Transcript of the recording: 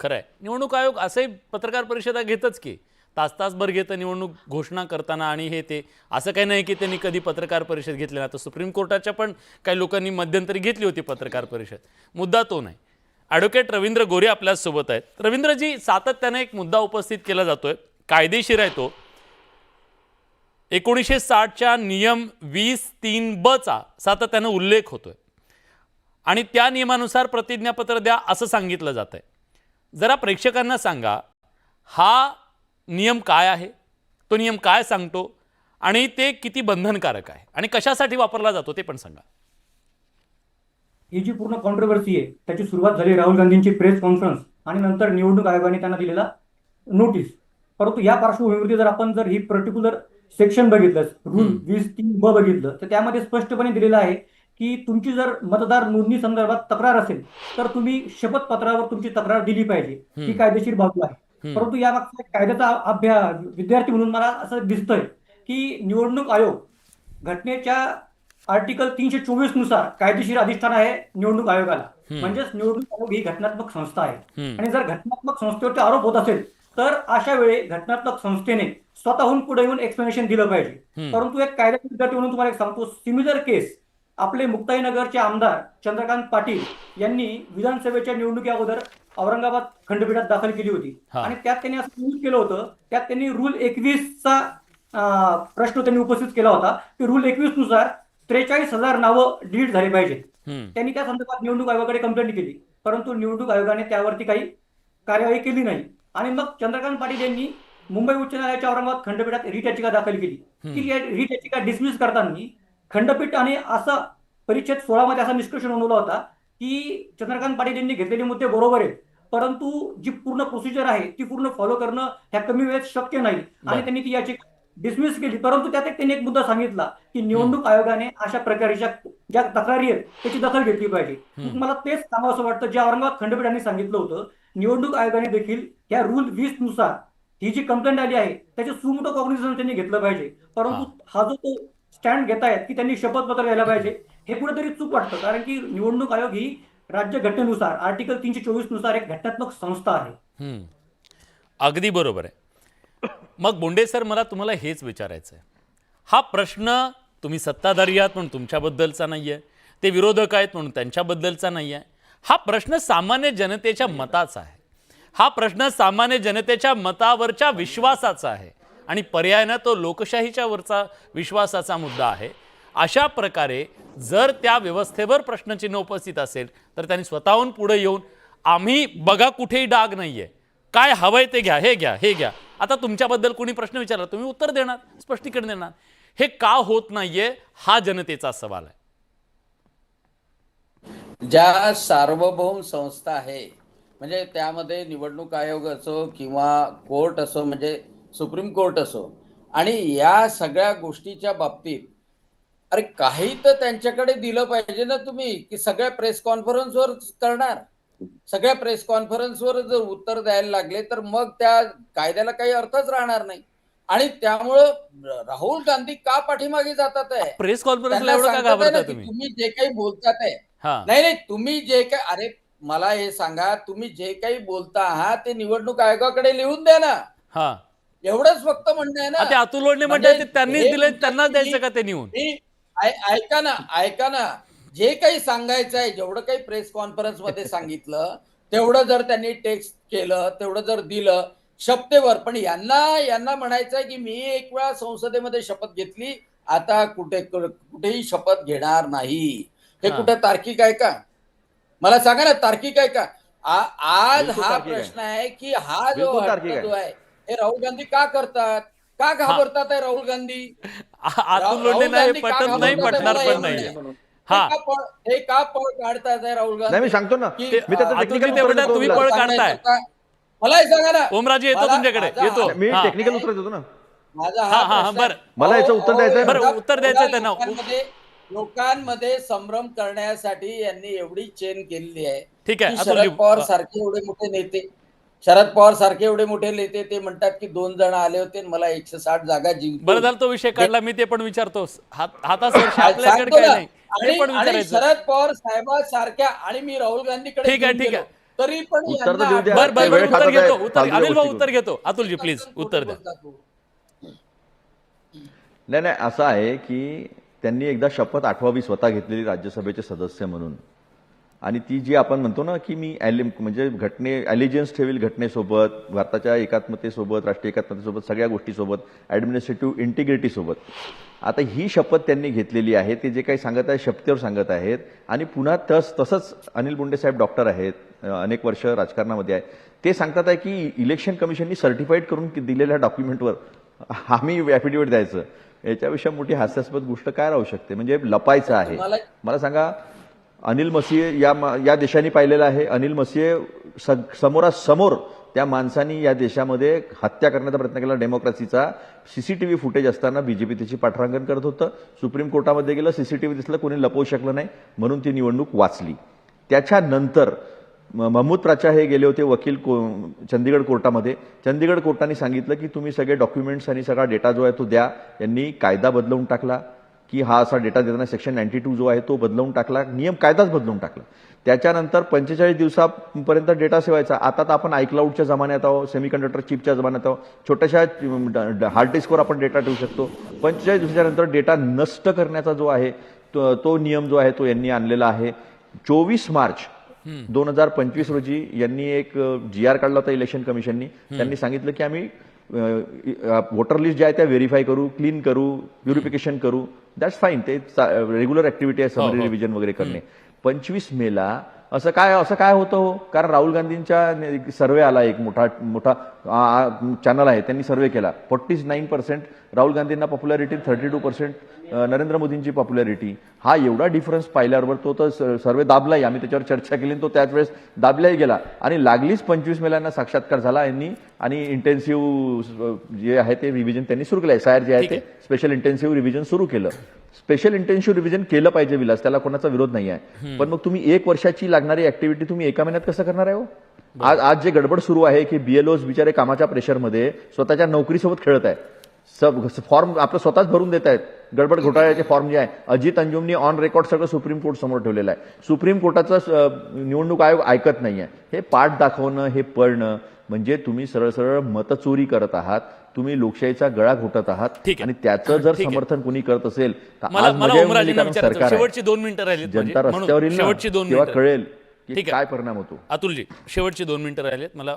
खरं आहे. निवडणूक आयोग असे पत्रकार परिषदा घेतच की तास-तासभर घेतं निवडणूक घोषणा करताना आणि हे ते असं काही नाही की त्यांनी कधी पत्रकार परिषद घेतली नाही. आता सुप्रीम कोर्टाच्या पण काही लोकांनी मध्यंतरी घेतली होती पत्रकार परिषद. मुद्दा तो नाही. ॲडव्होकेट रवींद्र गोरे आपल्यासोबत आहेत. रवींद्रजी, सातत्याने एक मुद्दा उपस्थित केला जातोय, कायदेशीर आहे तो. 1960च्या नियम 20(3)(ब) चा सातत्याने उल्लेख होतोय आणि त्या नियमानुसार प्रतिज्ञापत्र द्या असं सांगितलं जात आहे. जरा प्रेक्षकांना सांगा, हा नियम काय आहे, तो नियम काय सांगतो आणि ते किती बंधनकारक आहे आणि कशासाठी वापरला जातो ते पण सांगा. ही जी पूर्ण कॉन्ट्रोवर्सी आहे त्याची सुरुवात झाली राहुल गांधींची प्रेस कॉन्फरन्स आणि नंतर निवडणूक आयोगाने त्यांना दिलेला नोटीस. परंतु या पार्श्वभूमीवरती जर आपण ही पर्टिक्युलर सेक्शन बघितलं, रूल 20(3)(ब) बघितलं, तर त्यामध्ये स्पष्टपणे दिलेलं आहे की तुमची जर मतदार नोंदणी संदर्भात तक्रार असेल तर तुम्ही शपथपत्रावर तुमची तक्रार दिली पाहिजे. ही कायदेशीर बाजू आहे. परंतु या मागचा कायद्याचा अभ्यास विद्यार्थी म्हणून मला असं दिसतंय की निवडणूक आयोग घटनेच्या आर्टिकल 324 नुसार कायदेशीर अधिष्ठान आहे निवडणूक आयोगाला. म्हणजेच निवडणूक आयोग ही घटनात्मक संस्था आहे आणि जर घटनात्मक संस्थेवरती आरोप होत असेल तर अशा वेळी घटनात्मक संस्थेने स्वतःहून पुढे येऊन एक्सप्लेनेशन दिलं पाहिजे. परंतु एक कायदा विद्यार्थी म्हणून तुम्हाला एक सांगतो, सिमिलर केस आपले मुक्ताईनगरचे आमदार चंद्रकांत पाटील यांनी विधानसभेच्या निवडणुकी अगोदर औरंगाबाद खंडपीठात दाखल केली होती आणि त्यात त्यांनी असं नमूद केलं होतं, त्यात त्यांनी रूल 21चा प्रश्न त्यांनी उपस्थित केला होता की रूल 21 नुसार 43,000 नावं डिलीट झाली पाहिजेत. त्यांनी त्या संदर्भात निवडणूक आयोगाकडे कंप्लेंट केली, परंतु निवडणूक आयोगाने त्यावरती काही कार्यवाही केली नाही आणि मग चंद्रकांत पाटील यांनी मुंबई उच्च न्यायालयाच्या औरंगाबाद खंडपीठात रिट याचिका दाखल केली. ती रिट याचिका डिसमिस करताना खंडपीठाने असा परिच्छेद 16 मध्ये असा निष्कर्ष नोंदवला होता की चंद्रकांत पाटील यांनी घेतलेले मुद्दे बरोबर आहेत, परंतु जी पूर्ण प्रोसिजर आहे ती पूर्ण फॉलो करणं ह्या कमी वेळेत शक्य नाही आणि त्यांनी ती याचिका डिसमिस केली. परंतु त्यात त्यांनी एक मुद्दा सांगितला की निवडणूक आयोगाने अशा प्रकारच्या ज्या तक्रारी आहेत त्याची दखल घेतली पाहिजे. मला तेच सांगावं वाटतं, जे औरंगाबाद खंडपीठाने सांगितलं होतं, निवडणूक आयोगाने देखील या रूल 20 नुसार ही जी कंप्लेंट आली आहे त्याचे सुमोटो कॉग्निझन त्यांनी घेतलं पाहिजे. परंतु हा जो तो स्टँड घेतायत की त्यांनी शपथपत्र घ्यायला पाहिजे, हे कुठेतरी चूक वाटतं. कारण की निवडणूक आयोग ही राज्य घटनेनुसार आर्टिकल 324 नुसार एक घटनात्मक संस्था आहे. अगदी बरोबर आहे. मग बोंडे सर, मला तुम्हाला हेच विचारायचं आहे, हा प्रश्न तुम्ही सत्ताधारी आहात म्हणून तुमच्याबद्दलचा नाही आहे, ते विरोधक आहेत म्हणून त्यांच्याबद्दलचा नाही आहे. हा प्रश्न सामान्य जनतेच्या मताचा आहे. हा प्रश्न सामान्य जनतेच्या मतावरच्या विश्वासाचा आहे आणि पर्यायानं तो लोकशाहीच्या वरचा विश्वासाचा मुद्दा आहे. अशा प्रकारे जर त्या व्यवस्थेवर प्रश्नचिन्ह उपस्थित असेल तर त्यांनी स्वतःहून पुढे येऊन, आम्ही बघा कुठेही डाग नाहीये, काय हवंय ते घ्या, हे घ्या, हे घ्या. आता तुमच्याबद्दल कोणी प्रश्न विचारला, तुम्ही उत्तर देणार, स्पष्टीकरण देणार. हे का होत नाहीये हा जनतेचा सवाल आहे. ज्या सार्वभौम संस्था आहे, म्हणजे त्यामध्ये निवडणूक आयोग असो किंवा कोर्ट असो, म्हणजे सुप्रीम कोर्ट असो, आणि या सगळ्या गोष्टीच्या बाबतीत अरे काही तर त्यांच्याकडे दिलं पाहिजे ना तुम्ही, की सगळ्या प्रेस कॉन्फरन्सवर करणार. सगळ्या प्रेस कॉन्फरन्सवर जर उत्तर द्यायला लागले तर मग त्या कायद्याला काही अर्थच राहणार नाही. आणि त्यामुळं राहुल गांधी का पाठीमागे जातात आहे? प्रेस कॉन्फरन्सला एवढं का घाबरता तुम्ही? तुम्ही जे काही बोलतात आहे, नाही नाही, तुम्ही जे काही, अरे मला हे सांगा, तुम्ही जे काही बोलता आहात ते निवडणूक आयोगाकडे लिहून द्या ना. एवढंच फक्त म्हणणं आहे ना. ते अतुल लोंढे म्हणतात त्यांनीच दिले, त्यांनाच द्यायचं का ते निवडून? ऐका ना, जे काही सांगायचं आहे, जेवढं काही प्रेस कॉन्फरन्स मध्ये सांगितलं तेवढं जर त्यांनी टेक्स्ट केलं, तेवढं जर दिलं शपथेवर, पण यांना म्हणायचं आहे की मी एक वेळा संसदेमध्ये शपथ घेतली, आता कुठेही शपथ घेणार नाही. हे कुठे तार्किक आहे का? मला सांगा ना, तार्किक आहे का? आज हा प्रश्न आहे की हा जो आहे हे राहुल गांधी का करतात, का घाबरतात आहे राहुल गांधी? अतुल लोंढे नाही पटत, नाही पटणार पण नाही. हे का पळ काढतात आहे राहुल गांधी? मी सांगतो ना, तुम्ही पळ काढताय. मला हे सांगा ना. ओमराजे येतो तुमच्याकडे, येतो. मी टेक्निकल उत्तर देतो ना. बरं, मला याचं उत्तर द्यायचं. बरं, उत्तर द्यायचं त्यांना. लोकांमध्ये संभ्रम करण्यासाठी यांनी एवढी चेन केलेली आहे. ठीक आहे. शरद पवार सारखे एवढे मोठे नेते ते म्हणतात की 2 जण आले होते मला 160 जागा जिंकून. बरं झालं तो विषय काढला, मी ते पण विचारतो. हातासवर आपल्याकडे काय नाही, आणि शरद पवार साहेबांसारख्या, आणि मी राहुल गांधीकडे ठीक आहे. तरी पण उत्तर तर यांना देऊ द्या. बर बर ते बर वेळ उत्तर खातात घेतो आहे. उत्तर फालतूच्या अनिल भाऊ गोष्टी उत्तर घेतो. अतुलजी प्लीज उत्तर द्या. बोलता तू. नाही नाही, असं आहे की त्यांनी एकदा शपथ 8वी स्वतः घेतलेली राज्यसभेचे सदस्य म्हणून, आणि ती जी आपण म्हणतो ना की मी म्हणजे अलिजियन्स ठेवील घटनेसोबत, भारताच्या एकात्मतेसोबत, राष्ट्रीय एकात्मतेसोबत, सगळ्या गोष्टीसोबत, ॲडमिनिस्ट्रेटिव्ह इंटिग्रिटीसोबत. आता ही शपथ त्यांनी घेतलेली आहे. ते जे काही सांगत आहे शपथेवर सांगत आहेत. आणि पुन्हा तसंच अनिल बोंडे साहेब डॉक्टर आहेत, अनेक वर्ष राजकारणामध्ये आहे. ते सांगतात आहे की इलेक्शन कमिशननी सर्टिफाईड करून दिलेल्या डॉक्युमेंटवर आम्ही ॲफिडेव्हिट द्यायचं. याच्यापेक्षा मोठी हास्यास्पद गोष्ट काय राहू शकते? म्हणजे लपायचं आहे. मला सांगा, अनिल मसीह या देशाने पाहिलेलं आहे. अनिल मसीह समोरासमोर त्या माणसानी या देशामध्ये हत्या करण्याचा प्रयत्न केला डेमोक्रेसीचा. सीसीटीव्ही फुटेज असताना बीजेपी त्याची पाठरांगण करत होतं. सुप्रीम कोर्टामध्ये गेलं, सीसीटीव्ही दिसलं, कोणी लपवू शकलं नाही, म्हणून ती निवडणूक वाचली. त्याच्यानंतर महमूद प्राचा हे गेले होते वकील चंदीगड कोर्टामध्ये. चंदीगड कोर्टाने सांगितलं की तुम्ही सगळे डॉक्युमेंट्स आणि सगळा डेटा जो आहे तो द्या. यांनी कायदा बदलवून टाकला की हा असा डेटा देताना सेक्शन 92 जो आहे तो बदलवून टाकला, नियम कायदाच बदलवून टाकला. त्याच्यानंतर 45 दिवसापर्यंत डेटा सेवायचा. आता तर आपण आयक्लाउडच्या जमान्यात आहोत, सेमीकंडक्टर चिपच्या जमान्यात आहोत. छोट्याशा हार्ड डिस्कवर आपण डेटा ठेवू शकतो. 45 दिवसाच्यानंतर डेटा नष्ट करण्याचा जो आहे तो नियम जो आहे तो यांनी आणलेला आहे. 24 मार्च 2025 रोजी यांनी एक GR काढला होता इलेक्शन कमिशननी. त्यांनी सांगितलं की आम्ही वोटर लिस्ट ज्या आहे त्या व्हेरीफाय करू, क्लीन करू, प्युरिफिकेशन करू. दॅट्स फाईन, ते रेग्युलर ऍक्टिव्हिटी आहे, समरी रिव्हिजन वगैरे करणे. 25 मेला असं काय होतं हो? कारण राहुल गांधींच्या सर्वे आला, एक मोठा चॅनल आहे, त्यांनी सर्वे केला. 49% राहुल गांधींना पॉप्युलॅरिटी, 32% नरेंद्र मोदींची पॉप्युलॅरिटी. हा एवढा डिफरन्स पाहिल्यावर तो तर सर्वे दाबलाही. आम्ही त्याच्यावर चर्चा केली, तो त्याच वेळेस दाबलाही गेला. आणि लागलीच 25 मेलांना साक्षात्कार झाला यांनी, आणि इंटेन्सिव्ह जे आहे ते रिव्हिजन त्यांनी सुरू केलं. SIR जे आहे ते स्पेशल इंटेन्सिव्ह रिव्हिजन सुरू केलं. स्पेशल इंटेन्सिव्ह रिव्हिजन केलं पाहिजे विलास, त्याला कोणाचा विरोध नाही आहे. पण मग तुम्ही 1 वर्षाची लागणारी ऍक्टिव्हिटी तुम्ही एका महिन्यात कसं करणार आहे हो? आज जे गडबड सुरू आहे की BLOs बिचारे कामाच्या प्रेशरमध्ये स्वतःच्या नोकरीसोबत खेळत आहे. फॉर्म आपलं स्वतःच भरून देत आहेत. गडबड घोटाळ्याचे फॉर्म जे आहे, अजित अंजुमनी ऑन रेकॉर्ड सगळं सुप्रीम कोर्ट समोर ठेवलेलं आहे. सुप्रीम कोर्टाचं निवडणूक आयोग ऐकत नाहीये. हे पाठ दाखवणं, हे पळणं म्हणजे तुम्ही सरळ सरळ मतचोरी करत आहात. तुम्ही लोकशाहीचा गळा घोटत आहात. आणि त्याचं जर समर्थन कोणी करत असेल तर आज मजा येऊन गेली, कारण सरकार आहे. शेवटची 2 मिनिटं राहिली. जनता रस्त्यावर येईल ना, तेव्हा कळेल की ठीक आहे. काय परिणाम होतो. अतुलजी शेवटची 2 मिनिटं राहिलेत. मला